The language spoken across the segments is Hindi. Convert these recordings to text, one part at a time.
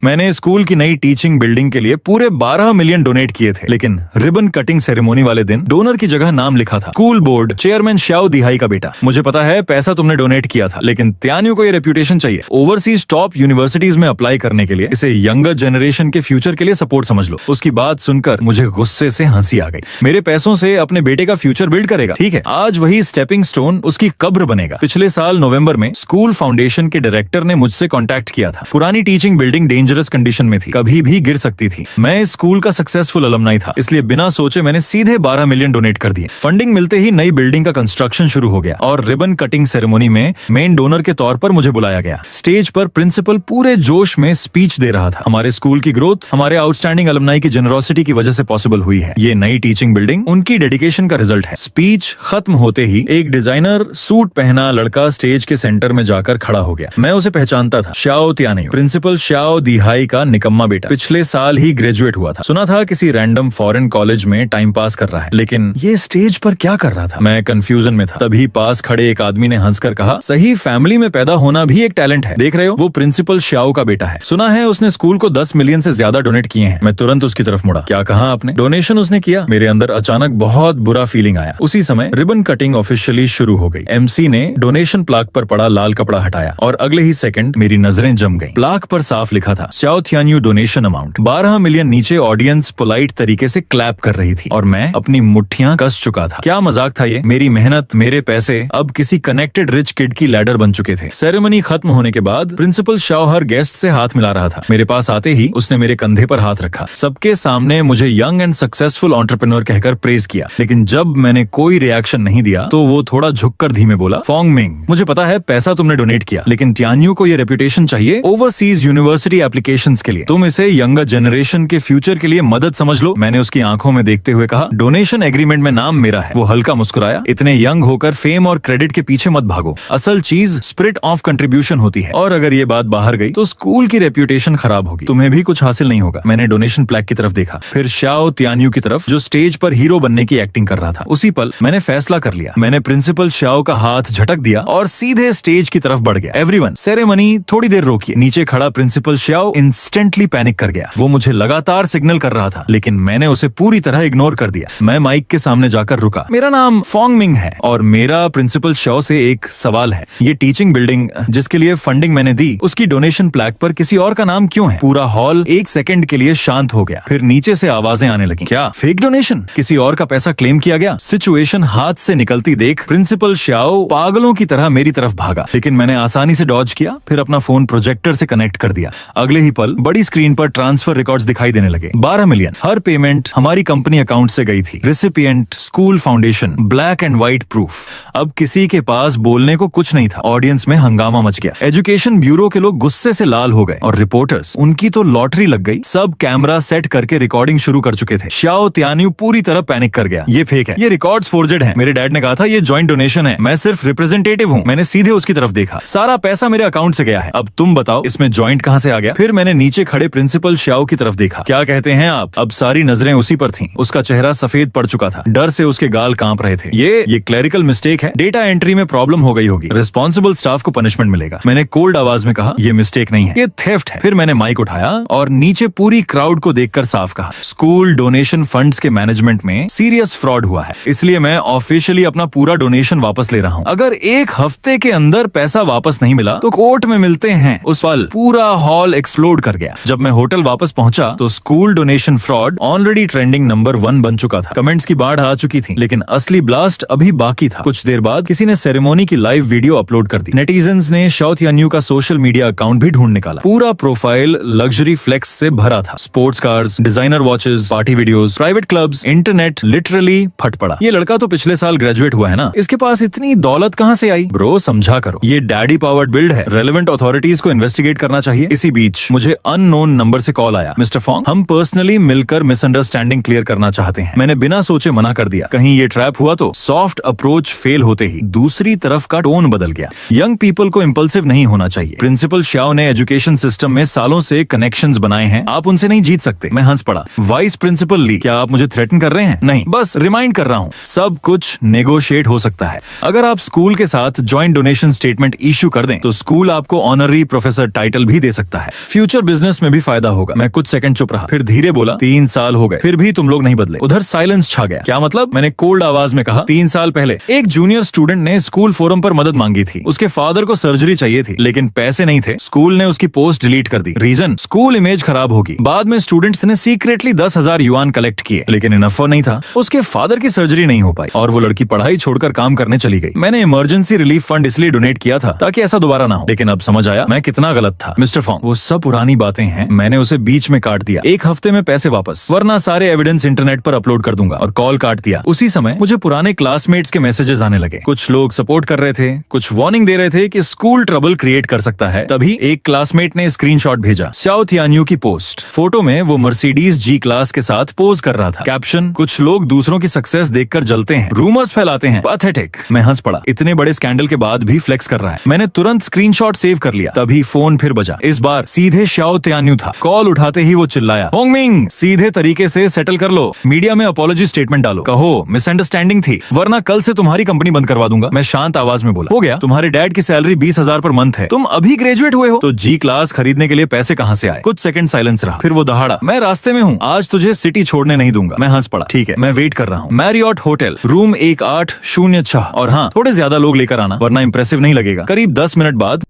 मैंने स्कूल की नई टीचिंग बिल्डिंग के लिए पूरे 12 मिलियन डोनेट किए थे, लेकिन रिबन कटिंग सेरेमोनी वाले दिन डोनर की जगह नाम लिखा था स्कूल बोर्ड चेयरमैन श्याओ दिहाई का बेटा। मुझे पता है पैसा तुमने डोनेट किया था, लेकिन त्यान्यू को ये रेप्यूटेशन चाहिए ओवरसीज टॉप यूनिवर्सिटीज में अप्लाई करने के लिए। इसे यंगर जनरेशन के फ्यूचर के लिए सपोर्ट समझ लो। उसकी बात सुनकर मुझे गुस्से से हंसी आ गई। मेरे पैसों से अपने बेटे का फ्यूचर बिल्ड करेगा, ठीक है, आज वही स्टेपिंग स्टोन उसकी कब्र बनेगा। पिछले साल नवंबर में स्कूल फाउंडेशन के डायरेक्टर ने मुझसे कांटेक्ट किया था। पुरानी टीचिंग बिल्डिंग डेंजरस कंडीशन में थी, कभी भी गिर सकती थी। मैं इस स्कूल का सक्सेसफुल अलमनाई था, इसलिए बिना सोचे मैंने सीधे 12 मिलियन डोनेट कर दिए। फंडिंग मिलते ही नई बिल्डिंग का कंस्ट्रक्शन शुरू हो गया और रिबन कटिंग सेरेमनी में मेन डोनर के तौर पर मुझे बुलाया गया। स्टेज पर प्रिंसिपल पूरे जोश में स्पीच दे रहा था। हमारे स्कूल की ग्रोथ हमारे आउटस्टैंडिंग अलमनाई की जेनरोसिटी की वजह से पॉसिबल हुई है। ये नई टीचिंग बिल्डिंग उनकी डेडिकेशन का रिजल्ट है। स्पीच खत्म होते ही एक डिजाइनर सूट पहना लड़का स्टेज के सेंटर में जाकर खड़ा हो गया। मैं उसे पहचानता था, श्याओ त्यान्यू, प्रिंसिपल श्याओ दिहाई का निकम्मा बेटा। पिछले साल ही ग्रेजुएट हुआ था। सुना था किसी रैंडम फॉरेन कॉलेज में टाइम पास कर रहा है, लेकिन ये स्टेज पर क्या कर रहा था? मैं कंफ्यूजन में था। तभी पास खड़े एक आदमी ने हंसकर कहा, सही फैमिली में पैदा होना भी एक टैलेंट है। देख रहे हो, वो प्रिंसिपल श्याओ का बेटा है। सुना है उसने स्कूल को 10 मिलियन से ज्यादा डोनेट किए हैं। मैं तुरंत उसकी तरफ मुड़ा। क्या कहा आपने? डोनेशन उसने किया। मेरे अंदर अचानक बहुत बुरा फीलिंग आया। उसी समय रिबन कटिंग ऑफिशियली शुरू हो गई। एमसी ने डोनेशन प्लाक पर पड़ा लाल कपड़ा हटाया और अगले ही सेकंड मेरी नजरें जम गईं। प्लाक पर साफ लिखा था, श्याओ त्यान्यू डोनेशन अमाउंट 12 मिलियन। नीचे ऑडियंस पोलाइट तरीके से क्लैप कर रही थी और मैं अपनी मुट्ठियां कस चुका था। क्या मजाक था ये? मेरी मेहनत, मेरे पैसे अब किसी कनेक्टेड रिच किड की लैडर बन चुके थे। सेरेमनी खत्म होने के बाद प्रिंसिपल श्याओ हर गेस्ट से हाथ मिला रहा था। मेरे पास आते ही उसने मेरे कंधे पर हाथ रखा। सबके सामने मुझे यंग एंड सक्सेसफुल एंटरप्रेन्योर कहकर प्रेज किया, लेकिन जब मैंने कोई रिएक्शन नहीं दिया तो वो थोड़ा झुककर धीमे बोला, फोंग मिंग, मुझे पता है पैसा तुमने डोनेट किया, लेकिन त्यान्यू को ये रेपुटेशन चाहिए ओवरसीज यूनिवर्सिटी एप्लीकेशंस के लिए। तुम इसे यंगर जनरेशन के फ्यूचर के लिए मदद समझ लो। मैंने उसकी आंखों में देखते हुए कहा, डोनेशन एग्रीमेंट में नाम मेरा है। वो हल्का मुस्कुराया। इतने यंग होकर फेम और क्रेडिट के पीछे मत भागो। असल चीज स्पिरिट ऑफ कंट्रीब्यूशन होती है, और अगर ये बात बाहर गई तो स्कूल की रेप्यूटेशन खराब होगी, तुम्हें भी कुछ हासिल नहीं होगा। मैंने डोनेशन प्लेक की तरफ देखा, फिर श्याओ त्यान्यू की तरफ जो स्टेज पर हीरो बनने की एक्टिंग कर रहा था। उसी पल मैंने फैसला कर लिया। मैंने प्रिंसिपल श्याओ का हाथ झटक दिया और सीधे स्टेज की तरफ बढ़ गया। एवरीवन, सेरेमनी थोड़ी देर रोकिए। नीचे खड़ा प्रिंसिपल श्याओ इंस्टेंटली पैनिक कर गया। वो मुझे लगातार सिग्नल कर रहा था, लेकिन मैंने उसे पूरी तरह इग्नोर कर दिया। मैं माइक के सामने जाकर रुका। मेरा नाम फोंग मिंग है और मेरा प्रिंसिपल श्याओ से एक सवाल है। ये टीचिंग बिल्डिंग जिसके लिए फंडिंग मैंने दी, उसकी डोनेशन प्लेक पर किसी और का नाम क्यों है? पूरा हॉल एक सेकंड के लिए शांत हो गया। फिर नीचे से आवाजें आने लगी, क्या फेक डोनेशन? किसी और का पैसा क्लेम किया गया? सिचुएशन हाथ से निकलती देख प्रिंसिपल श्याओ पागलों की तरह मेरी तरफ भागा, लेकिन मैंने आसानी से डॉज किया। फिर अपना फोन प्रोजेक्टर से कनेक्ट कर दिया। अगले ही पल बड़ी स्क्रीन पर ट्रांसफर रिकॉर्ड्स दिखाई देने लगे। 12 मिलियन, हर पेमेंट हमारी कंपनी अकाउंट से गई थी। Recipient school foundation, black and white proof. अब किसी के पास बोलने को कुछ नहीं था। ऑडियंस में हंगामा मच गया। एजुकेशन ब्यूरो के लोग गुस्से से लाल हो गए और रिपोर्टर्स, उनकी तो लॉटरी लग गई। सब कैमरा सेट करके रिकॉर्डिंग शुरू कर चुके थे। श्याओ त्यान्यू पूरी तरह पैनिक कर गया। ये फेक है, ये रिकॉर्ड्स फोर्जेड हैं। मेरे डैड ने कहा था ये जॉइंट डोनेशन है, मैं सिर्फ रिप्रेजेंटेटिव हूँ। मैंने सीधे उसकी तरफ देखा। सारा पैसा मेरे अकाउंट से गया है। अब तुम बताओ इसमें जॉइंट कहाँ से आ गया? फिर मैंने नीचे खड़े प्रिंसिपल श्याओ की तरफ देखा। क्या कहते हैं आप? अब सारी नजरें उसी पर थीं। उसका चेहरा सफेद पड़ चुका था। डर से उसके गाल कांप रहे थे। ये क्लरिकल मिस्टेक है। डेटा एंट्री में प्रॉब्लम हो गई होगी। रिस्पॉन्सिबल स्टाफ को पनिशमेंट मिलेगा। मैंने कोल्ड आवाज में कहा, ये मिस्टेक नहीं है, ये थेफ्ट है। फिर मैंने माइक उठाया और नीचे पूरी क्राउड को देखकर साफ कहा, स्कूल डोनेशन फंड्स के मैनेजमेंट में सीरियस फ्रॉड हुआ है, इसलिए मैं ऑफिशियली अपना पूरा डोनेशन वापस ले रहा हूँ। अगर एक हफ्ते के अंदर पैसा वापस नहीं मिला तो कोर्ट में मिलते हैं। उस पल पूरा हॉल एक्सप्लोड कर गया। जब मैं होटल वापस पहुंचा तो school donation fraud already trending number 1 बन चुका था। कमेंट्स की बाढ़ आ चुकी थी, लेकिन असली ब्लास्ट अभी बाकी था। कुछ देर बाद किसी ने सेरेमनी की लाइव वीडियो अपलोड कर दी। नेटिजन्स ने श्याओ त्यान्यू का सोशल मीडिया अकाउंट भी ढूंढ निकाला। पूरा प्रोफाइल लग्जरी फ्लेक्स से भरा था। Sports cars, designer watches, party videos, private clubs, internet literally फट पड़ा। ये लड़का तो पिछले साल ग्रेजुएट हुआ है ना, इसके पास इतनी दौलत कहाँ से आई? ब्रो समझा करो, ये डैडी पावर्ड बिल्ड है। रेलेवेंट अथॉरिटीज को इन्वेस्टिगेट करना चाहिए। इसी बीच मुझे अननोन नंबर से कॉल आया, मिस्टर फोंग, हम पर्सनली मिलकर मिसअंडरस्टैंडिंग क्लियर करना चाहते हैं। मैंने बिना सोचे मना कर दिया। कहीं ये ट्रैप हुआ तो? सॉफ्ट अप्रोच फेल होते ही दूसरी तरफ का टोन बदल गया। यंग पीपल को इंपल्सिव नहीं होना चाहिए। प्रिंसिपल श्याओ ने एजुकेशन सिस्टम में सालों से कनेक्शंस बनाए हैं, आप उनसे नहीं जीत सकते। मैं हंस पड़ा। वाइस प्रिंसिपल ली, क्या आप मुझे थ्रेटन कर रहे हैं? नहीं, बस रिमाइंड कर रहा हूँ, सब कुछ नेगोशिएट हो सकता है। अगर आप स्कूल के साथ ज्वाइंट डोनेशन स्टेटमेंट इश्यू कर दें तो स्कूल आपको ऑनररी प्रोफेसर टाइटल भी दे सकता है। फ्यूचर बिजनेस में भी फायदा होगा। मैं कुछ सेकंड चुप रहा, फिर धीरे बोला, 3 साल हो गए, फिर भी तुम लोग नहीं बदले। उधर साइलेंस छा गया। क्या मतलब? मैंने कोल्ड आवाज में कहा, 3 साल पहले एक जूनियर स्टूडेंट ने स्कूल फोरम पर मदद मांगी थी। उसके फादर को सर्जरी चाहिए थी, लेकिन पैसे नहीं थे। स्कूल ने उसकी पोस्ट डिलीट कर दी। रीजन, स्कूल इमेज खराब होगी। बाद में स्टूडेंट्स ने सीक्रेटली 10,000 युआन कलेक्ट किए, लेकिन इनफ नहीं था। उसके फादर की सर्जरी नहीं हो पाई और वो लड़की पढ़ाई छोड़कर काम करने चली गई। मैंने इमरजेंसी रिलीफ फंड इसलिए डोनेट किया था ताकि ऐसा दोबारा ना हो, लेकिन अब समझ आया मैं कितना गलत था। मिस्टर फॉन्ग, वो सब पुरानी बातें हैं। मैंने उसे बीच में काट दिया। 1 हफ्ते में पैसे वापस, वरना सारे एविडेंस इंटरनेट पर अपलोड कर दूंगा, और कॉल काट दिया। उसी समय मुझे पुराने क्लासमेट्स के मैसेजेस आने लगे। कुछ लोग सपोर्ट कर रहे थे, कुछ वार्निंग दे रहे थे कि स्कूल ट्रबल क्रिएट कर सकता है। तभी एक क्लासमेट ने स्क्रीनशॉट भेजा, स्याओ तियान्यू की पोस्ट। फोटो में वो मर्सिडीज जी क्लास के साथ पोज कर रहा था। कैप्शन, कुछ लोग दूसरों की सक्सेस देखकर जलते हैं, रूमर्स फैलाते हैं, पैथेटिक। मैं हंस पड़ा। इतने बड़े स्कैंडल के बाद भी फ्लेक्स कर रहा है। मैंने तुरंत स्क्रीनशॉट सेव कर लिया। तभी फोन फिर बजा। इस बार सीधे स्याओ तियान्यू था। कॉल उठाते ही वो चिल्लाया, होंगमिंग, सीधे तरीके से सेटल कर लो, मीडिया में अपॉलॉजी स्टेटमेंट डालो, कहो मिसअंडरस्टैंडिंग थी, वरना कल से तुम्हारी कंपनी बंद करवा दूंगा। मैं शांत आवाज में बोला, हो गया, तुम्हारे डैड की सैलरी 20,000 पर मंथ है, तुम अभी ग्रेजुएट हुए हो, तो जी क्लास खरीदने के लिए पैसे कहाँ से आए? कुछ सेकंड साइलेंस रहा, फिर वो दहाड़ा, मैं रास्ते में हूँ, आज तुझे सिटी छोड़ने नहीं दूंगा। मैं हंस पड़ा, ठीक है, मैं वेट कर रहा हूँ। मैरियट होटल, रूम 1806, और हाँ, थोड़े ज्यादा लोग लेकर आना, वरना इंप्रेसिव नहीं लगेगा। करीब 10 मिनट बाद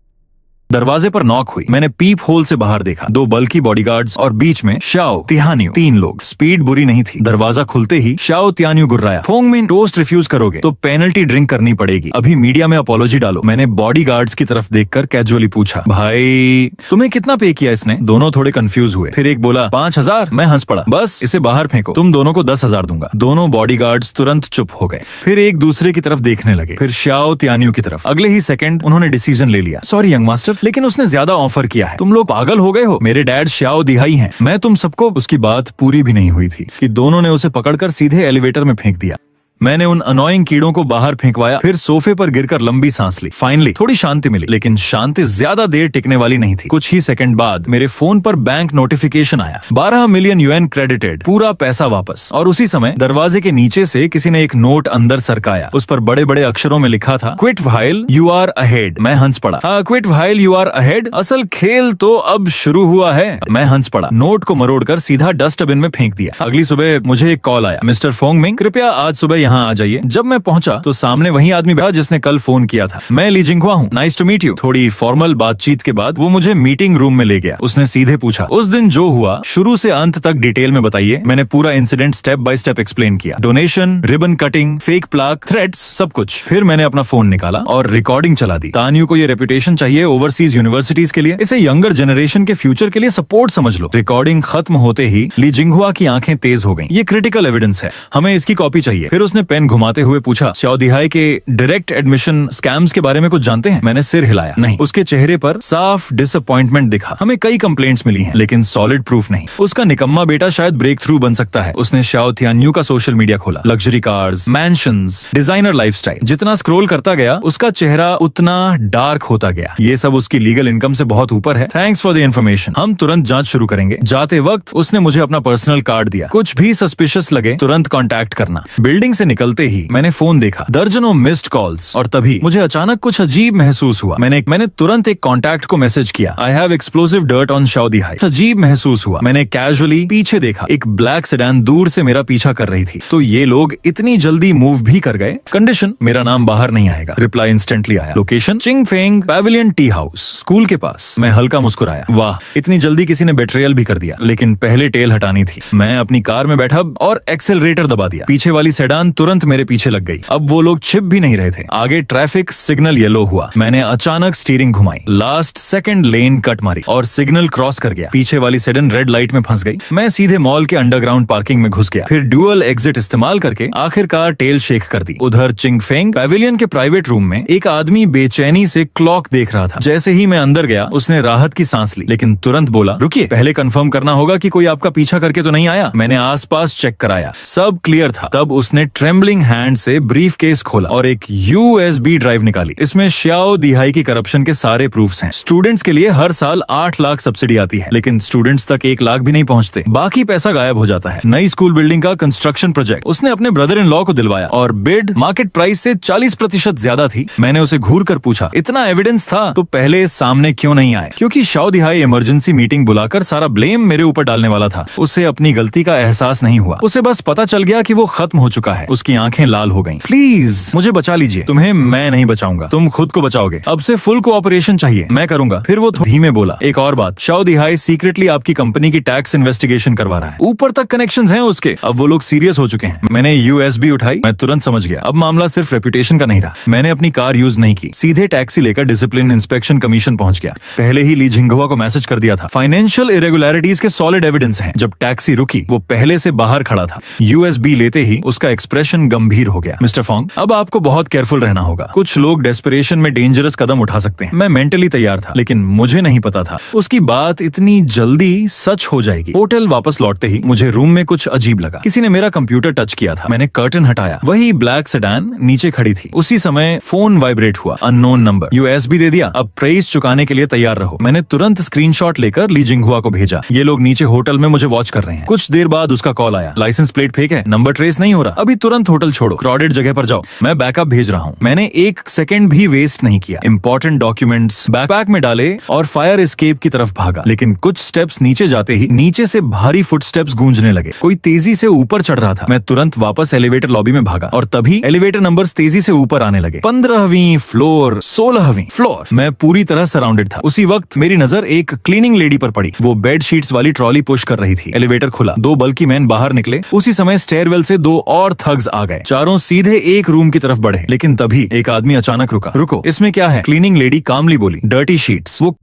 दरवाजे पर नॉक हुई। मैंने पीप होल से बाहर देखा। 2 बल्कि बॉडीगार्ड्स और बीच में स्याओ तियान्यू। 3 लोग। स्पीड बुरी नहीं थी। दरवाजा खुलते ही स्याओ तियान्यू गुर्राया, होंगमिन, टोस्ट रिफ्यूज करोगे तो पेनल्टी ड्रिंक करनी पड़ेगी, अभी मीडिया में अपॉलॉजी डालो। मैंने बॉडीगार्ड्स की तरफ देखकर कैजुअली पूछा, भाई तुम्हें कितना पे किया इसने? दोनों थोड़े कंफ्यूज हुए। फिर एक बोला, 5,000। मैं हंस पड़ा, बस इसे बाहर फेंको, तुम दोनों को 10,000 दूंगा। दोनों बॉडीगार्ड्स तुरंत चुप हो गए, फिर एक दूसरे की तरफ देखने लगे, फिर स्याओ तियान्यू की तरफ। अगले ही सेकंड उन्होंने डिसीजन ले लिया, सॉरी यंग मास्टर, लेकिन उसने ज्यादा ऑफर किया है, तुम लोग पागल हो गए हो, मेरे डैड स्याओ दिहाई हैं, मैं तुम सबको। उसकी बात पूरी भी नहीं हुई थी कि दोनों ने उसे पकड़कर सीधे एलिवेटर में फेंक दिया। मैंने उन अनोइंग कीड़ों को बाहर फेंकवाया, फिर सोफे पर गिरकर लंबी सांस ली। फाइनली थोड़ी शांति मिली, लेकिन शांति ज्यादा देर टिकने वाली नहीं थी। कुछ ही सेकंड बाद मेरे फोन पर बैंक नोटिफिकेशन आया, 12 मिलियन युएन क्रेडिटेड, पूरा पैसा वापस। और उसी समय दरवाजे के नीचे से किसी ने एक नोट अंदर सरकाया। उस पर बड़े बड़े अक्षरों में लिखा था, quit while you are ahead. मैं हंस पड़ा, हाँ, quit while you are ahead, असल खेल तो अब शुरू हुआ है। मैं हंस पड़ा, नोट को मरोड़कर सीधा डस्टबिन में फेंक दिया। अगली सुबह मुझे एक कॉल आया, मिस्टर फोंगमिंग, कृपया आज सुबह यहाँ आ जाइए। जब मैं पहुंचा तो सामने वही आदमी बैठा जिसने कल फोन किया था। मैं ली जिंगहुआ हूँ, नाइस टू मीट यू। थोड़ी फॉर्मल बातचीत के बाद वो मुझे मीटिंग रूम में ले गया। उसने सीधे पूछा, उस दिन जो हुआ शुरू से अंत तक डिटेल में बताइए। मैंने पूरा incident step by step explain किया, donation, ribbon cutting, fake plaque, threats, सब कुछ। फिर मैंने अपना फोन निकाला और रिकॉर्डिंग चला दी। तान्यू को ये रेपुटेशन चाहिए ओवरसीज यूनिवर्सिटीज के लिए, इसे यंगर जनरेशन के फ्यूचर के लिए सपोर्ट समझ लो। रिकॉर्डिंग खत्म होते ही ली जिंगहुआ की आंखें तेज हो गईं। ये क्रिटिकल एविडेंस है, हमें इसकी कॉपी चाहिए। फिर उसने पेन घुमाते हुए पूछा, स्याओ दिहाई के डायरेक्ट एडमिशन स्कैम्स के बारे में कुछ जानते हैं? मैंने सिर हिलाया, नहीं। उसके चेहरे पर साफ डिसअपॉइंटमेंट दिखा। हमें कई कंप्लेंट्स मिली हैं, लेकिन सॉलिड प्रूफ नहीं। उसका निकम्मा बेटा शायद ब्रेक थ्रू बन सकता है। उसने स्याओ तियान्यू का सोशल मीडिया खोला, luxury cars, mansions, designer lifestyle. जितना स्क्रॉल करता गया उसका चेहरा उतना डार्क होता गया। ये सब उसकी लीगल इनकम से बहुत ऊपर है। थैंक्स फॉर द इन्फॉर्मेशन, हम तुरंत जांच शुरू करेंगे। जाते वक्त उसने मुझे अपना पर्सनल कार्ड दिया, कुछ भी सस्पिशियस लगे तुरंत कॉन्टैक्ट करना। बिल्डिंग से निकलते ही मैंने फोन देखा, दर्जनों मिस्ड कॉल्स, और तभी मुझे अचानक कुछ अजीब महसूस हुआ। मैंने तुरंत एक कॉन्टैक्ट को मैसेज किया, I have explosive dirt on Xiao Dihai. अजीब महसूस हुआ। मैंने कैजुअली पीछे देखा, एक ब्लैक सेडान दूर से मेरा पीछा कर रही थी। तो ये लोग इतनी जल्दी मूव भी कर गए। कंडीशन, मेरा नाम बाहर नहीं आएगा। रिप्लाई इंस्टेंटली आया, location Qingfeng pavilion tea house, school के पास। मैं हल्का मुस्कुराया, वाह, इतनी जल्दी किसी ने बेट्रियल भी कर दिया। लेकिन पहले टेल हटानी थी। मैं अपनी कार में बैठा और एक्सेलरेटर दबा दिया। पीछे वाली सेडान तुरंत मेरे पीछे लग गई। अब वो लोग छिप भी नहीं रहे थे। आगे ट्रैफिक सिग्नल येलो हुआ। मैंने अचानक स्टीयरिंग घुमाई, लास्ट सेकंड लेन कट मारी और सिग्नल क्रॉस कर गया। पीछे वाली सेडन रेड लाइट में फंस गई। मैं सीधे मॉल के अंडरग्राउंड पार्किंग में घुस गया। फिर ड्यूअल एग्जिट इस्तेमाल करके आखिरकार टेल शेक कर दी। उधर चिंगफेंग पैविलियन के प्राइवेट रूम में एक आदमी बेचैनी से क्लॉक देख रहा था। जैसे ही मैं अंदर गया उसने राहत की सांस ली, लेकिन तुरंत बोला, रुकिए, पहले कंफर्म करना होगा कि कोई आपका पीछा करके तो नहीं आया। मैंने आसपास चेक कराया, सब क्लियर था। तब उसने ट्रेम्बलिंग हैंड से ब्रीफ केस खोला और एक USB ड्राइव निकाली। इसमें श्याओ दिहाई की करप्शन के सारे प्रूफ्स हैं। स्टूडेंट्स के लिए हर साल 8 लाख सब्सिडी आती है, लेकिन स्टूडेंट्स तक 1 लाख भी नहीं पहुंचते। बाकी पैसा गायब हो जाता है। नई स्कूल बिल्डिंग का कंस्ट्रक्शन प्रोजेक्ट उसने अपने ब्रदर इन लॉ को दिलवाया और बिड मार्केट प्राइस से 40% ज्यादा थी। मैंने उसे घूर कर पूछा, इतना एविडेंस था तो पहले सामने क्यों नहीं आए? क्योंकि श्याओ दिहाई इमरजेंसी मीटिंग बुलाकर सारा ब्लेम मेरे ऊपर डालने वाला था। उसे अपनी गलती का एहसास नहीं हुआ। उसे बस पता चल गया कि वो खत्म हो चुका है। उसकी आंखें लाल हो गईं। प्लीज मुझे बचा लीजिए। तुम्हें मैं नहीं बचाऊंगा, तुम खुद को बचाओगे। अब से फुल कोऑपरेशन चाहिए, मैं करूंगा। फिर वो धीमे बोला, एक और बात, श्याओ दिहाई सीक्रेटली आपकी कंपनी की टैक्स इन्वेस्टिगेशन करवा रहा है। ऊपर तक कनेक्शंस हैं उसके। अब वो लोग सीरियस हो चुके हैं। मैंने USB उठाई। मैं तुरंत समझ गया अब मामला सिर्फ रेपुटेशन का नहीं रहा। मैंने अपनी कार यूज नहीं की, सीधे टैक्सी लेकर डिसिप्लिन इंस्पेक्शन कमीशन पहुंच गया। पहले ही ली जिंगहुआ को मैसेज कर दिया था। फाइनेंशियल इरेगुलरिटीज के सॉलिड एविडेंस हैं। जब टैक्सी रुकी, वो पहले से बाहर खड़ा था। USB लेते ही उसका एक्सप्रेशन गंभीर हो गया। मिस्टर फोंग, अब आपको बहुत केयरफुल रहना होगा। कुछ लोग डेस्परेशन में डेंजरस कदम उठा सकते हैं। मैं मेंटली तैयार था, लेकिन मुझे नहीं पता था उसकी बात इतनी जल्दी सच हो जाएगी। होटल वापस लौटते ही मुझे रूम में कुछ अजीब लगा। किसी ने मेरा कंप्यूटर टच किया था। मैंने कर्टन हटाया। वही ब्लैक सेडान नीचे खड़ी थी। उसी समय फोन वाइब्रेट हुआ। Unknown number. USB दे दिया। अब प्राइस चुकाने के लिए तैयार रहो। मैंने तुरंत स्क्रीनशॉट लेकर ली जिंगहुआ को भेजा। ये लोग नीचे होटल में मुझे वॉच कर रहे हैं। कुछ देर बाद उसका कॉल आया। लाइसेंस प्लेट फेक है, नंबर ट्रेस नहीं हो रहा। अभी तुरंत होटल छोड़ो, क्राउडेड जगह पर जाओ, मैं बैकअप भेज रहा हूँ। मैंने 1 सेकंड भी वेस्ट नहीं किया। इंपॉर्टेंट डॉक्यूमेंट्स बैकपैक में डाले और फायर एस्केप की तरफ भागा। लेकिन कुछ स्टेप्स नीचे जाते ही नीचे से भारी फुटस्टेप्स गूंजने लगे। कोई तेजी से ऊपर चढ़ रहा था। मैं तुरंत वापस एलिवेटर लॉबी में भागा और तभी एलिवेटर नंबर्स तेजी से ऊपर आने लगे। 15वीं फ्लोर, 16वीं फ्लोर। मैं पूरी तरह सराउंडेड था। उसी वक्त मेरी नजर एक क्लीनिंग लेडी पर पड़ी। वो बेड शीट्स वाली ट्रॉली पुश कर रही थी। एलिवेटर खुला। 2 बल्कि मैन बाहर निकले। उसी समय स्टेयरवेल से 2 और थग्स आ गए। चारों सीधे एक रूम की तरफ बढ़े। लेकिन तभी एक आदमी अचानक रुका। रुको, इसमें क्या है? क्लीनिंग लेडी कामली बोली, डर्टी शीट्स। वो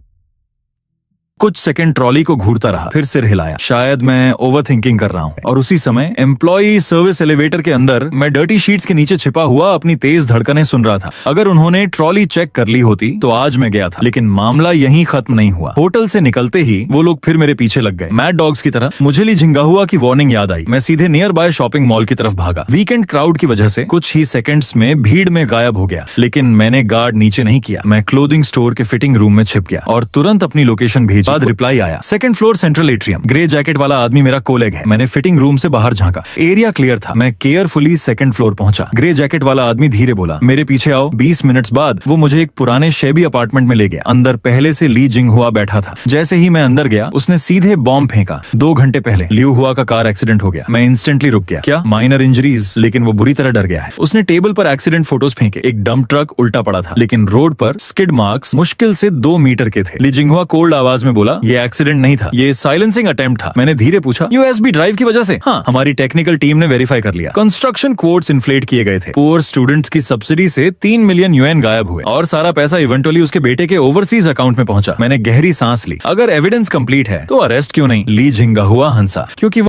कुछ सेकंड ट्रॉली को घूरता रहा, फिर सिर हिलाया। शायद मैं ओवर थिंकिंग कर रहा हूँ। और उसी समय एम्प्लॉई सर्विस एलिवेटर के अंदर मैं डर्टी शीट्स के नीचे छिपा हुआ अपनी तेज धड़कनें सुन रहा था। अगर उन्होंने ट्रॉली चेक कर ली होती तो आज मैं गया था। लेकिन मामला यहीं खत्म नहीं हुआ। होटल से निकलते ही वो लोग फिर मेरे पीछे लग गए, मैड डॉग्स की तरह। मुझे ली जिंगहुआ की वार्निंग याद आई। मैं सीधे नियर बाय शॉपिंग मॉल की तरफ भागा। वीकेंड क्राउड की वजह से कुछ ही सेकंड्स में भीड़ में गायब हो गया। लेकिन मैंने गार्ड नीचे नहीं किया। मैं क्लोथिंग स्टोर के फिटिंग रूम में छिप गया और तुरंत अपनी लोकेशन भेजी। बाद रिप्लाई आया, 2nd floor central atrium. Grey jacket वाला आदमी मेरा कोलेग है। मैंने फिटिंग रूम से बाहर झांका। एरिया क्लियर था। मैं केयरफुली 2nd फ्लोर पहुंचा। ग्रे जैकेट वाला आदमी धीरे बोला, मेरे पीछे आओ। 20 मिनट्स बाद वो मुझे एक पुराने शेबी अपार्टमेंट में ले गया। अंदर पहले से ली जिंगहुआ बैठा था। जैसे ही मैं अंदर गया, उसने सीधे बॉम्ब फेंका। 2 घंटे पहले लियू हुआ का कार एक्सीडेंट हो गया। मैं इंस्टेंटली रुक गया। क्या माइनर इंजरीज? लेकिन वो बुरी तरह डर गया है। उसने टेबल पर एक्सीडेंट फोटोज फेंके। एक डंप ट्रक उल्टा पड़ा था, लेकिन रोड पर स्किड मार्क्स मुश्किल से 2 मीटर के थे। ली जिंगहुआ कोल्ड आवाज में बोला, ये एक्सीडेंट नहीं था, ये साइलेंसिंग अटेम्प्ट था। मैंने धीरे पूछा, USB ड्राइव की वजह से? हाँ, हमारी टेक्निकल टीम ने वेरीफाई कर लिया। कंस्ट्रक्शन कोड्स इन्फ्लेट किए गए थे। पुअर स्टूडेंट्स की सब्सिडी से 3 मिलियन UN गायब हुए और सारा पैसा इवेंटुअली उसके बेटे के ओवरसीज अकाउंट में पहुंचा। मैंने गहरी सांस ली। अगर एविडेंस कंप्लीट है तो अरेस्ट क्यों नहीं? ली जिंगहुआ हंसा, क्योंकि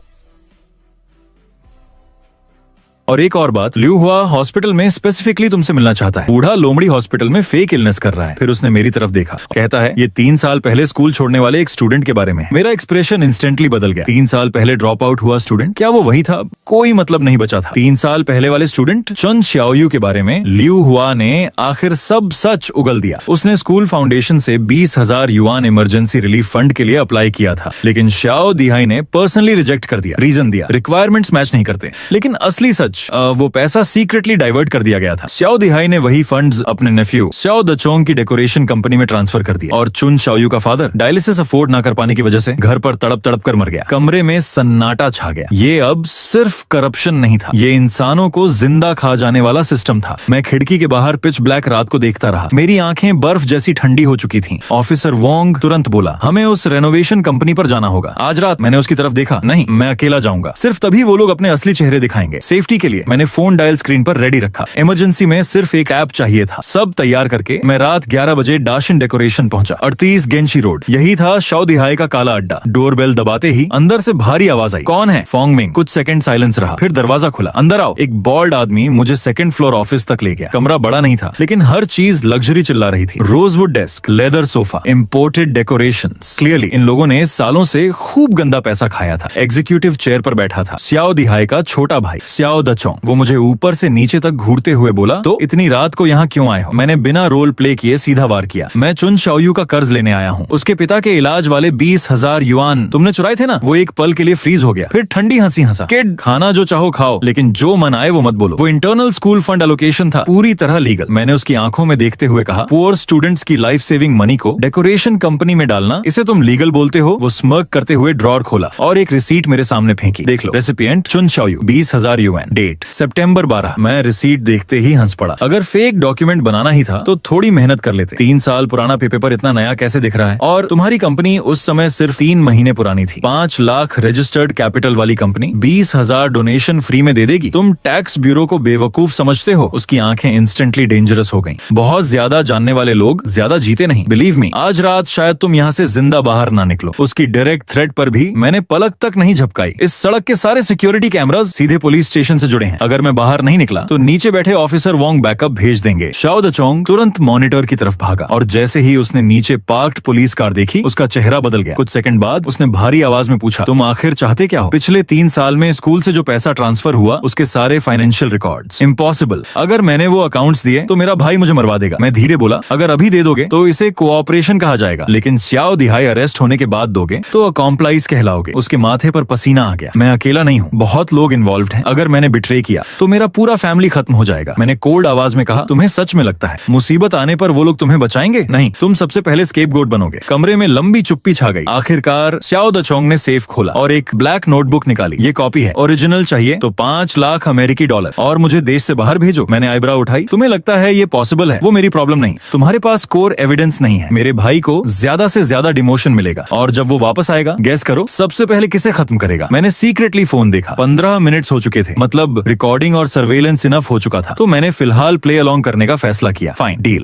और एक और बात, लियू हुआ हॉस्पिटल में स्पेसिफिकली तुमसे मिलना चाहता है। बूढ़ा लोमड़ी हॉस्पिटल में फेक इलनेस कर रहा है। फिर उसने मेरी तरफ देखा। कहता है, ये 3 साल पहले स्कूल छोड़ने वाले एक स्टूडेंट के बारे में। मेरा एक्सप्रेशन इंस्टेंटली बदल गया। 3 साल पहले ड्रॉप आउट हुआ स्टूडेंट, क्या वो वही था? कोई मतलब नहीं बचा था। 3 साल पहले वाले स्टूडेंट चन श्याओयू के बारे में लियू हुआ ने आखिर सब सच उगल दिया। उसने स्कूल फाउंडेशन से 20,000 युआन इमरजेंसी रिलीफ फंड के लिए अप्लाई किया था, लेकिन श्याओ दिहाई ने पर्सनली रिजेक्ट कर दिया। रीजन दिया, रिक्वायरमेंट्स मैच नहीं करते। लेकिन असली सच, वो पैसा सीक्रेटली डाइवर्ट कर दिया गया था। श्याओ दिहाई ने वही फंड्स अपने नेफ्यू श्याओ दचोंग की डेकोरेशन कंपनी में ट्रांसफर कर दिया। और चुन श्याओयू का फादर डायलिसिस अफोर्ड ना कर पाने की वजह से घर पर तड़प तड़प कर मर गया। कमरे में सन्नाटा छा गया। ये अब सिर्फ करप्शन नहीं था, ये इंसानों को जिंदा खा जाने वाला सिस्टम था। मैं खिड़की के बाहर पिच ब्लैक रात को देखता रहा। मेरी आंखें बर्फ जैसी ठंडी हो चुकी थीं। ऑफिसर वोंग तुरंत बोला, हमें उस रेनोवेशन कंपनी पर जाना होगा आज रात। मैंने उसकी तरफ देखा। नहीं, मैं अकेला जाऊंगा। सिर्फ तभी वो लोग अपने असली चेहरे दिखाएंगे। सेफ्टी के लिए मैंने फोन डायल स्क्रीन पर रेडी रखा। इमरजेंसी में सिर्फ एक ऐप चाहिए था। सब तैयार करके मैं रात 11 बजे डाशिन डेकोरेशन पहुंचा। 38 गेंशी रोड। यही था श्याओ दिहाई का काला अड्डा। डोरबेल दबाते ही अंदर से भारी आवाज आई, कौन है? Fong Ming. कुछ सेकंड साइलेंस रहा, फिर दरवाजा खुला। अंदर आओ। एक बॉल्ड आदमी मुझे 2nd फ्लोर ऑफिस तक ले गया। कमरा बड़ा नहीं था, लेकिन हर चीज लग्जरी चिल्ला रही थी। Rosewood desk, leather sofa, imported decorations. Clearly in लोगों ने सालों से खूब गंदा पैसा खाया था। एग्जीक्यूटिव चेयर पर बैठा था श्याओ दिहाई का छोटा भाई श्याओ दचोंग। दाचोंग। वो मुझे ऊपर से नीचे तक घूरते हुए बोला, तो इतनी रात को यहाँ क्यों आए हो? मैंने बिना रोल प्ले किए सीधा वार किया, मैं चुन शाओयू का कर्ज लेने आया हूँ। उसके पिता के इलाज वाले 20,000 युआन तुमने चुराए थे ना। वो एक पल के लिए फ्रीज हो गया, फिर ठंडी हंसी हंसा। किड, खाना जो चाहो खाओ, लेकिन जो मन आए वो मत बोलो। वो इंटरनल स्कूल फंड एलोकेशन था, पूरी तरह लीगल। मैंने उसकी आंखों में देखते हुए कहा, पुअर स्टूडेंट्स की लाइफ सेविंग मनी को डेकोरेशन कंपनी में डालना, इसे तुम लीगल बोलते हो? वो स्मर्क करते हुए ड्रॉर खोला और एक रिसीट मेरे सामने फेंकी। देख लो, रेसिपिएंट चुन शाओयू, 20,000 युआन, डेट सितंबर 12। मैं रिसीट देखते ही हंस पड़ा। अगर फेक डॉक्यूमेंट बनाना ही था तो थोड़ी मेहनत कर लेते। 3 साल पुराना पेपर इतना नया कैसे दिख रहा है? और तुम्हारी कंपनी उस समय सिर्फ 3 महीने पुरानी थी। 5 लाख रजिस्टर्ड कैपिटल वाली कंपनी 20,000 डोनेशन फ्री में दे देगी? तुम टैक्स ब्यूरो को बेवकूफ समझते हो? उसकी आंखें इंस्टेंटली डेंजरस हो गईं। बहुत ज्यादा जानने वाले लोग ज्यादा जीते नहीं, बिलीव मी। आज रात शायद तुम यहाँ से जिंदा बाहर ना निकलो। उसकी डायरेक्ट थ्रेट पर भी मैंने पलक तक नहीं झपकाई। इस सड़क के सारे सिक्योरिटी कैमरास सीधे पुलिस स्टेशन से जुड़े हैं। अगर मैं बाहर नहीं निकला तो नीचे बैठे ऑफिसर वोंग बैकअप भेज देंगे। शाओ दाचोंग तुरंत मॉनिटर की तरफ भागा और जैसे ही उसने नीचे पार्क्ड पुलिस कार देखी, उसका चेहरा बदल गया। कुछ सेकंड बाद उसने भारी आवाज में पूछा, तुम आखिर चाहते क्या हो? पिछले 3 साल में स्कूल से जो पैसा ट्रांसफर हुआ उसके सारे फाइनेंशियल रिकॉर्ड्स। इम्पॉसिबल। अगर मैंने वो अकाउंट्स दिए तो मेरा भाई मुझे मरवा देगा। मैं धीरे बोला, अगर अभी दे दोगे तो इसे कोऑपरेशन कहा जाएगा, लेकिन श्याओ दिहाई अरेस्ट होने के बाद दोगे तो अकॉम्प्लाइज कहलाओगे। उसके माथे पर पसीना आ गया। मैं अकेला नहीं हूँ, बहुत लोग इन्वॉल्व हैं। अगर मैंने बिट्रे किया तो मेरा पूरा फैमिली खत्म हो जाएगा। मैंने कोल्ड आवाज में कहा, तुम्हें सच में लगता है मुसीबत आने पर वो लोग तुम्हें बचाएंगे? नहीं, तुम सबसे पहले स्केपगोट बनोगे। कमरे में लंबी चुप्पी छा गई। आखिरकार श्याओ दाचोंग ने सेफ खोला और एक ब्लैक नोटबुक निकाली। ये कॉपी है, ओरिजिनल चाहिए तो 5 लाख अमेरिकी डॉलर और मुझे देश से बाहर भेजो। मैंने आईब्राव उठाई। तुम्हें लगता है ये पॉसिबल है? वो मेरी प्रॉब्लम नहीं। तुम्हारे पास कोर एविडेंस नहीं है। मेरे भाई को ज्यादा से ज्यादा डिमोशन मिलेगा और जब वो वापस आएगा, गेस करो सबसे पहले किसे खत्म करेगा? मैंने सीक्रेटली फोन देखा। 15 मिनट्स हो चुके थे, मतलब रिकॉर्डिंग और सर्वेलेंस इनफ हो चुका था। तो मैंने फिलहाल प्ले अलोंग करने का फैसला किया। Fine, deal.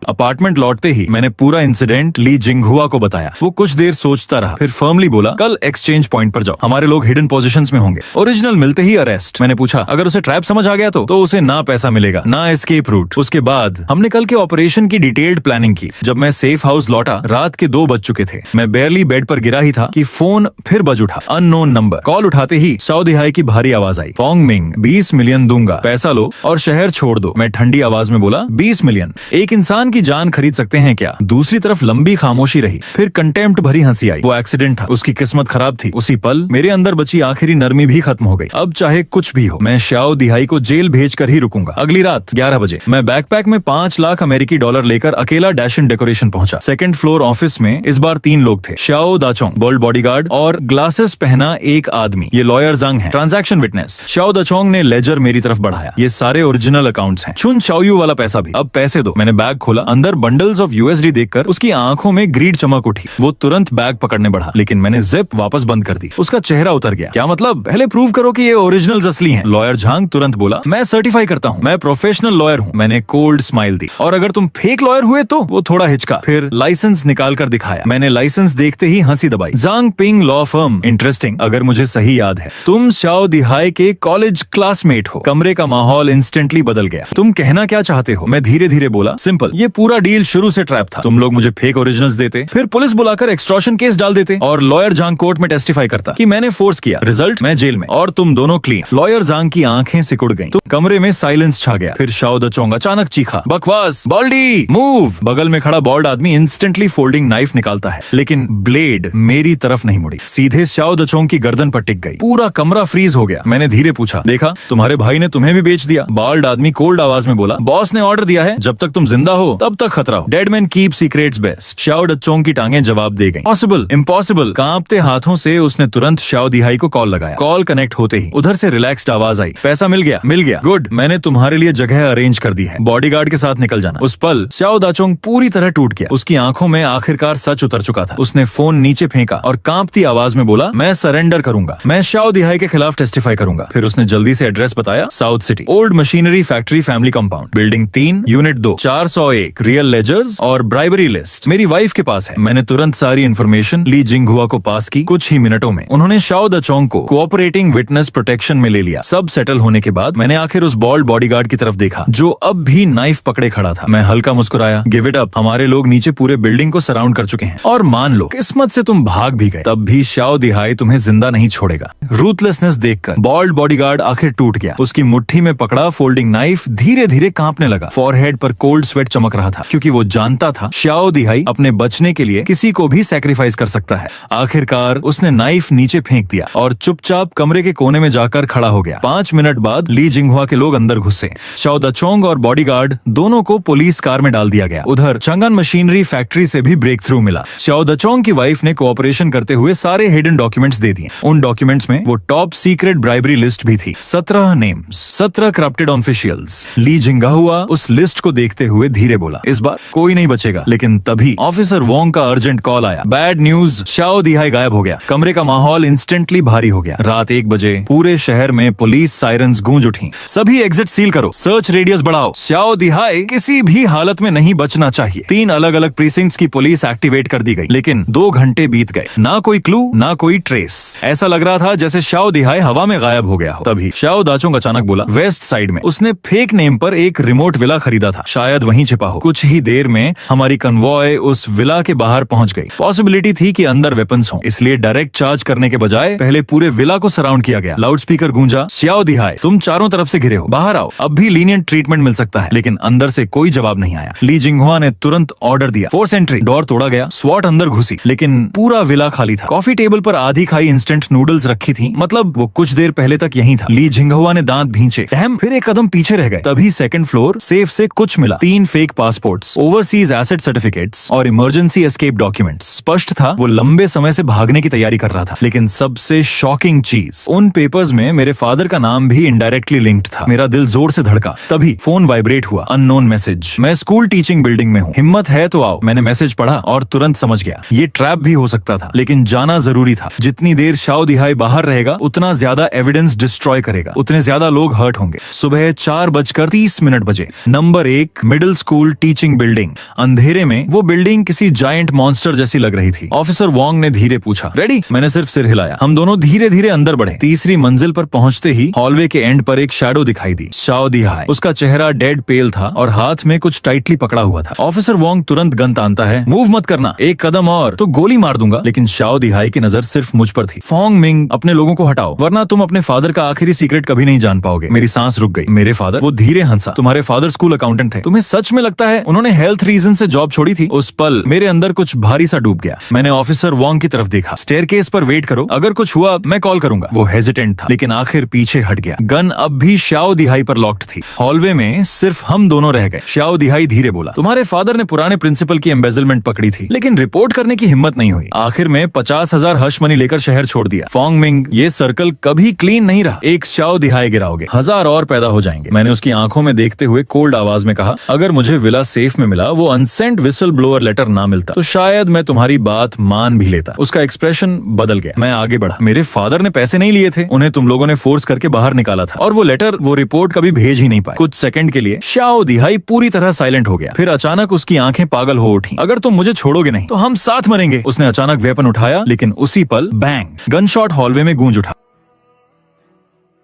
अपार्टमेंट लौटते ही मैंने पूरा इंसिडेंट ली जिंगहुआ को बताया। वो कुछ देर सोचता रहा, फिर फर्मली बोला, कल एक्सचेंज पॉइंट पर जाओ, हमारे लोग हिडन पोजीशंस में होंगे। ओरिजिनल मिलते ही अरेस्ट। मैंने पूछा, अगर उसे ट्रैप समझ आ गया तो उसे ना पैसा मिलेगा ना एस्केप रूट। उसके बाद हमने कल के ऑपरेशन की डिटेल्ड प्लानिंग की। जब मैं सेफ हाउस लौटा, रात के 2 बज चुके थे। मैं बेयरली बेड पर गिरा ही था कि फोन फिर बज उठा। Unknown number. कॉल उठाते ही शाओ दिहाई की भारी आवाज आई, फोंग मिंग, 20 मिलियन दूंगा, पैसा लो और शहर छोड़ दो। मैं ठंडी आवाज में बोला, 20 मिलियन एक इंसान की जान खरीद सकते हैं क्या? दूसरी तरफ लंबी खामोशी रही, फिर कंटेम्प्ट भरी हंसी आई। वो एक्सीडेंट था, उसकी किस्मत खराब थी। उसी पल मेरे अंदर बची आखिरी नरमी भी खत्म हो गई। अब चाहे कुछ भी हो, मैं श्याओ दिहाई को जेल भेज कर ही रुकूंगा। अगली रात 11 बजे मैं बैकपैक में 5 लाख अमेरिकी डॉलर लेकर अकेला डैशन डेकोरेशन पहुंचा। 2nd फ्लोर ऑफिस में इस बार 3 लोग थे, श्याओ दाचोंग, बोल्ड बॉडीगार्ड और ग्लासेस पहना एक आदमी। ये लॉयर जंग है, ट्रांजैक्शन विटनेस। श्याओ दाचोंग ने लेजर मेरी तरफ बढ़ाया। ये सारे ओरिजिनल अकाउंट्स हैं, चुन शाओयू वाला पैसा भी। अब पैसे दो। मैंने बैग खोला, अंदर बंडल्स ऑफ यूएसडी देखकर उसकी आंखों में ग्रीड चमक उठी। वो तुरंत बैग पकड़ने बढ़ा, लेकिन मैंने जिप वापस बंद कर दी। उसका चेहरा उतर गया। क्या मतलब? पहले प्रूव करो कि ये ओरिजिनल्स असली हैं। लॉयर झांग तुरंत बोला, मैं सर्टिफाई करता हूँ, मैं प्रोफेशनल लॉयर हूँ। मैंने कोल्ड स्माइल दी। और अगर तुम फेक लॉयर हुए तो? वो थोड़ा हिचका, फिर लाइसेंस निकाल कर दिखाया। मैंने लाइसेंस देखते ही हंसी दबाई। जांग पिंग लॉ फर्म। इंटरेस्टिंग। अगर मुझे सही याद है, तुम श्याओ दिहाई के कॉलेज क्लासमेट हो। कमरे का माहौल इंस्टेंटली बदल गया। तुम कहना क्या चाहते हो? मैं धीरे धीरे बोला, सिंपल, ये पूरा डील शुरू से ट्रैप था। तुम लोग मुझे फेक ओरिजिनल्स देते, फिर पुलिस बुलाकर एक्सटॉर्शन केस डाल देते और लॉयर जांग कोर्ट में टेस्टिफाई करता कि मैंने फोर्स किया। रिजल्ट, मैं जेल में और तुम दोनों क्लीन। लॉयर जांग की आंखें सिकुड़ गईं। तो कमरे में साइलेंस छा गया। फिर शाओ दाचोंग अचानक चीखा, बकवास, बॉल्डी, मूव। बगल में खड़ा बॉल्ड आदमी इंस्टेंटली फोल्डिंग नाइफ निकालता है, लेकिन ब्लेड मेरी तरफ नहीं मुड़ी, सीधे शाओ दाचोंग की गर्दन पर टिक गई। पूरा कमरा फ्रीज हो गया। मैंने धीरे पूछा, देखा, तुम्हारे भाई ने तुम्हें भी बेच दिया? बॉल्ड आदमी कोल्ड आवाज में बोला, बॉस ने ऑर्डर दिया है, जब तक तुम जिंदा हो तब तक खतरा हो। Dead man keep secrets best. Xiao Dachong की टांगें जवाब दे गईं। Possible, impossible. कांपते हाथों से उसने तुरंत श्याओ दिहाई को कॉल लगाया। कॉल कनेक्ट होते ही उधर से रिलैक्स्ड आवाज आई, पैसा मिल गया? मिल गया, गुड, मैंने तुम्हारे लिए जगह अरेंज कर दी है, बॉडीगार्ड के साथ निकल जाना। उस पल श्याओ दाचोंग पूरी तरह टूट गया। उसकी आंखों में आखिरकार सच उतर चुका था। उसने फोन नीचे फेंका और कांपती आवाज में बोला, मैं सरेंडर करूंगा, मैं श्याओ दिहाई के खिलाफ टेस्टिफाई करूंगा। फिर उसने जल्दी से एड्रेस बताया, south city, old machinery factory family compound, building 3, unit 2, 401। एक रियल लेजर्स और ब्राइबरी लिस्ट मेरी वाइफ के पास है। मैंने तुरंत सारी इन्फॉर्मेशन ली जिंगहुआ को पास की। कुछ ही मिनटों में उन्होंने शाओ दचोंग को कोऑपरेटिंग विटनेस प्रोटेक्शन में ले लिया। सब सेटल होने के बाद मैंने आखिर उस बॉल्ड बॉडीगार्ड की तरफ देखा जो अब भी नाइफ पकड़े खड़ा था। मैं हल्का मुस्कुराया। गिव इट अप, हमारे लोग नीचे पूरे बिल्डिंग को सराउंड कर चुके हैं और मान लो किस्मत से तुम भाग भी गए तब भी शाओ दिहाई तुम्हें जिंदा नहीं छोड़ेगा। रूथलेसनेस देखकर बॉल्ड बॉडीगार्ड आखिर टूट गया। उसकी मुट्ठी में पकड़ा फोल्डिंग नाइफ धीरे धीरे कांपने लगा। फॉरहेड पर कोल्ड स्वेट चमक रहा था क्योंकि वो जानता था शाओ दिहाई अपने बचने के लिए किसी को भी सैक्रिफाइस कर सकता है। आखिरकार उसने नाइफ नीचे फेंक दिया और चुपचाप कमरे के कोने में जाकर खड़ा हो गया। 5 मिनट बाद ली जिंगहुआ के लोग अंदर घुसे। शाओ दचोंग और बॉडीगार्ड दोनों को पुलिस कार में डाल दिया गया। उधर चंगन मशीनरी फैक्ट्री से भी ब्रेक थ्रू मिला। शाओ दचोंग की वाइफ ने कोऑपरेशन करते हुए सारे हिडन डॉक्यूमेंट्स दे दिए। उन डॉक्यूमेंट्स में वो टॉप सीक्रेट ब्राइबरी लिस्ट भी थी। 17 नेम्स, 17 करप्टेड ऑफिशियल्स। ली जिंगहुआ उस लिस्ट को देखते हुए धीरे बोला, इस बार कोई नहीं बचेगा। लेकिन तभी ऑफिसर वोंग का अर्जेंट कॉल आया। बैड न्यूज, शाओ दिहाई गायब हो गया। कमरे का माहौल इंस्टेंटली भारी हो गया। रात 1 बजे पूरे शहर में पुलिस सायरन्स गूंज उठी। सभी एग्जिट सील करो, सर्च रेडियस बढ़ाओ। शाओ दिहाई किसी भी हालत में नहीं बचना चाहिए। 3 अलग अलग प्रीसिंक्ट्स की पुलिस एक्टिवेट कर दी गई। लेकिन 2 घंटे बीत गए, ना कोई क्लू ना कोई ट्रेस। ऐसा लग रहा था जैसे शाओ दिहाई हवा में गायब हो गया हो। तभी शाओ दाचोंग अचानक बोला, वेस्ट साइड में उसने फेक नेम पर एक रिमोट विला खरीदा था, शायद वहीं छिपा हो। कुछ ही देर में हमारी कन्वॉय उस विला के बाहर पहुंच गई। पॉसिबिलिटी थी कि अंदर वेपन्स हो, इसलिए डायरेक्ट चार्ज करने के बजाय पहले पूरे विला को सराउंड किया गया। लाउडस्पीकर गूंजा, शाओ दिहाई तुम चारों तरफ से घिरे हो, बाहर आओ, अब भी लीनियंट ट्रीटमेंट मिल सकता है। लेकिन अंदर से कोई जवाब नहीं आया। ली जिंगहुआ ने तुरंत ऑर्डर दिया, फोर्स एंट्री। डोर तोड़ा गया, स्वॉट अंदर घुसी, लेकिन पूरा विला खाली था। कॉफी टेबल पर आधी खाई इंस्टेंट नूडल्स रखी थी, मतलब वो कुछ देर पहले तक यहीं था। ली जिंगहुआ ने दांत भींचे, फिर एक कदम पीछे रह गए। तभी सेकंड फ्लोर सेफ से कुछ मिला। 3 fake passports, overseas asset certificates और इमरजेंसी एस्केप डॉक्यूमेंट्स। स्पष्ट था वो लंबे समय से भागने की तैयारी कर रहा था। लेकिन सबसे शॉकिंग चीज, उन पेपर्स में मेरे फादर का नाम भी इनडायरेक्टली लिंक्ड था। मेरा दिल जोर से धड़का। तभी फोन वाइब्रेट हुआ। अननोन मैसेज, मैं स्कूल टीचिंग बिल्डिंग में हूँ, हिम्मत है तो आओ। मैंने मैसेज पढ़ा और तुरंत समझ गया ये ट्रैप भी हो सकता था, लेकिन जाना जरूरी था। जितनी देर शाओ दिहाई बाहर रहेगा उतना ज्यादा एविडेंस डिस्ट्रॉय करेगा, उतने ज्यादा लोग हर्ट होंगे। सुबह 4:30 बजे। Number 1 middle school teaching building. अंधेरे में वो बिल्डिंग किसी जायंट मॉन्स्टर जैसी लग रही थी। ऑफिसर वोंग ने धीरे पूछा, रेडी? मैंने सिर्फ सिर हिलाया। हम दोनों धीरे धीरे अंदर बढ़े। तीसरी मंजिल पर पहुंचते ही हॉलवे के एंड पर एक शैडो दिखाई दी। शाओ दिहाई। उसका चेहरा डेड पेल था और हाथ में कुछ टाइटली पकड़ा हुआ था। ऑफिसर वोंग तुरंत गन तानता है, मूव मत करना, एक कदम और तो गोली मार दूंगा। लेकिन शाओ दिहाई की नजर सिर्फ मुझ पर थी। फोंग मिंग, अपने लोगों को हटाओ वरना तुम अपने फादर का आखिरी सीक्रेट कभी नहीं जान पाओगे। मेरी सांस रुक गई। मेरे फादर? वो धीरे हंसा, तुम्हारे फादर स्कूल अकाउंटेंट थे। तुम्हें सच में लगता है उन्होंने हेल्थ रीजन से जॉब छोड़ी थी? उस पल मेरे अंदर कुछ भारी सा डूब गया। मैंने ऑफिसर वोंग की तरफ देखा। स्टेयरकेस पर वेट करो, अगर कुछ हुआ मैं कॉल करूंगा। वो हेजिटेंट था लेकिन आखिर पीछे हट गया। गन अब भी शाओ दिहाई पर लॉक्ड थी। हॉलवे में सिर्फ हम दोनों रह गए। शाओ दिहाई धीरे बोला, तुम्हारे फादर ने पुराने प्रिंसिपल की एम्बेजलमेंट पकड़ी थी लेकिन रिपोर्ट करने की हिम्मत नहीं हुई। आखिर में 50,000 हश मनी लेकर शहर छोड़ दिया। फोंग मिंग, ये सर्कल कभी क्लीन नहीं रहा। एक शाओ दिहाई गिराओगे, 1000 और पैदा हो जाएंगे। मैंने उसकी आंखों में देखते हुए कोल्ड आवाज में कहा, अगर मुझे विला सेफ में मिला, वो अनसेंट विसल ब्लोअर लेटर ना मिलता, तो शायद मैं तुम्हारी बात मान भी लेता। उसका एक्सप्रेशन बदल गया। मैं आगे बढ़ा, मेरे फादर ने पैसे नहीं लिए थे, उन्हें तुम लोगों ने फोर्स करके बाहर निकाला था। और वो लेटर, वो रिपोर्ट कभी भेज ही नहीं पाए। कुछ सेकंड के लिए शाओ दिहाई पूरी तरह साइलेंट हो गया। फिर अचानक उसकी आंखें पागल हो उठी। अगर तुम मुझे छोड़ोगे नहीं तो हम साथ मरेंगे। उसने अचानक वेपन उठाया, लेकिन उसी पल बैंग, गन शॉट हॉलवे में गूंज उठा।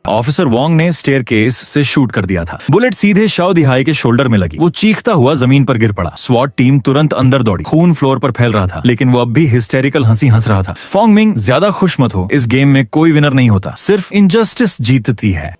ऑफिसर वोंग ने स्टेयरकेस से शूट कर दिया था। बुलेट सीधे शाओ दिहाई के शोल्डर में लगी। वो चीखता हुआ जमीन पर गिर पड़ा। स्वॉट टीम तुरंत अंदर दौड़ी। खून फ्लोर पर फैल रहा था, लेकिन वो अब भी हिस्टेरिकल हंसी हंस रहा था। फोंग मिंग, ज्यादा खुश मत हो, इस गेम में कोई विनर नहीं होता, सिर्फ इनजस्टिस जीतती है।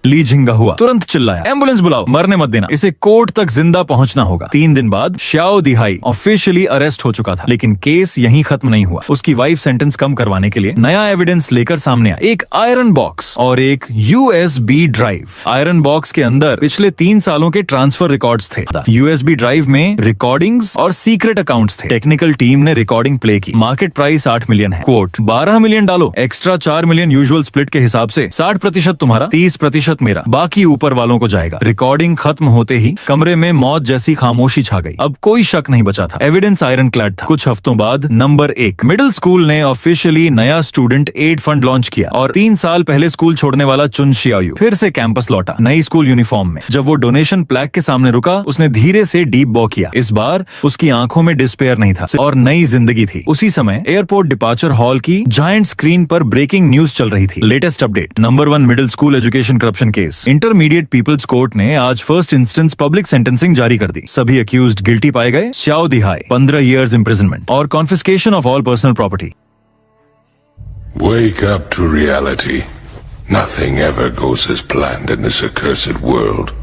ली जिंगहुआ तुरंत चिल्लाया, एम्बुलेंस बुलाओ, मरने मत देना, इसे कोर्ट तक जिंदा पहुंचना होगा। 3 दिन बाद शाओ दिहाई ऑफिशियली अरेस्ट हो चुका था, लेकिन केस यहीं खत्म नहीं हुआ। उसकी वाइफ सेंटेंस कम करवाने के लिए नया एविडेंस लेकर सामने आया, एक आयरन बॉक्स और एक USB ड्राइव। आयरन बॉक्स के अंदर पिछले 3 सालों के ट्रांसफर रिकॉर्ड्स थे। USB ड्राइव में रिकॉर्डिंग्स और सीक्रेट अकाउंट्स थे। टेक्निकल टीम ने रिकॉर्डिंग प्ले की। मार्केट प्राइस 8 मिलियन है। कोर्ट 12 मिलियन डालो, एक्स्ट्रा 4 मिलियन यूजुअल स्प्लिट के हिसाब से 60% तुम्हारा, 30% प्रतिशत मेरा, बाकी ऊपर वालों को जाएगा। रिकॉर्डिंग खत्म होते ही कमरे में मौत जैसी खामोशी छा गई। अब कोई शक नहीं बचा था, एविडेंस आयरन क्लैड था। कुछ हफ्तों बाद नंबर 1, मिडिल स्कूल ने ऑफिशियली नया स्टूडेंट एड फंड लॉन्च किया और 3 साल पहले स्कूल छोड़ने वाला चुन शियायू फिर से कैंपस लौटा, नई स्कूल यूनिफॉर्म में। जब वो डोनेशन प्लैक के सामने रुका, उसने धीरे से डीप बॉ किया। इस बार उसकी आंखों में डिस्पेयर नहीं था और नई जिंदगी थी। उसी समय एयरपोर्ट डिपार्चर हॉल की जायंट स्क्रीन पर ब्रेकिंग न्यूज चल रही थी। Latest update, number 1 middle school education corruption case. Intermediate people's court ने आज फर्स्ट इंस्टेंस पब्लिक सेंटेंसिंग जारी कर दी। सभी अक्यूज्ड गिल्टी पाए गए। श्याओ दिहाई 15 years imprisonment और confiscation of all personal property. Wake up to reality. Nothing ever goes as planned in this accursed world.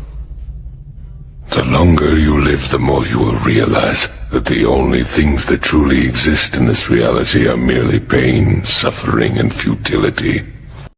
The longer you live, the more you will realize that the only things that truly exist in this reality are merely pain, suffering, and futility.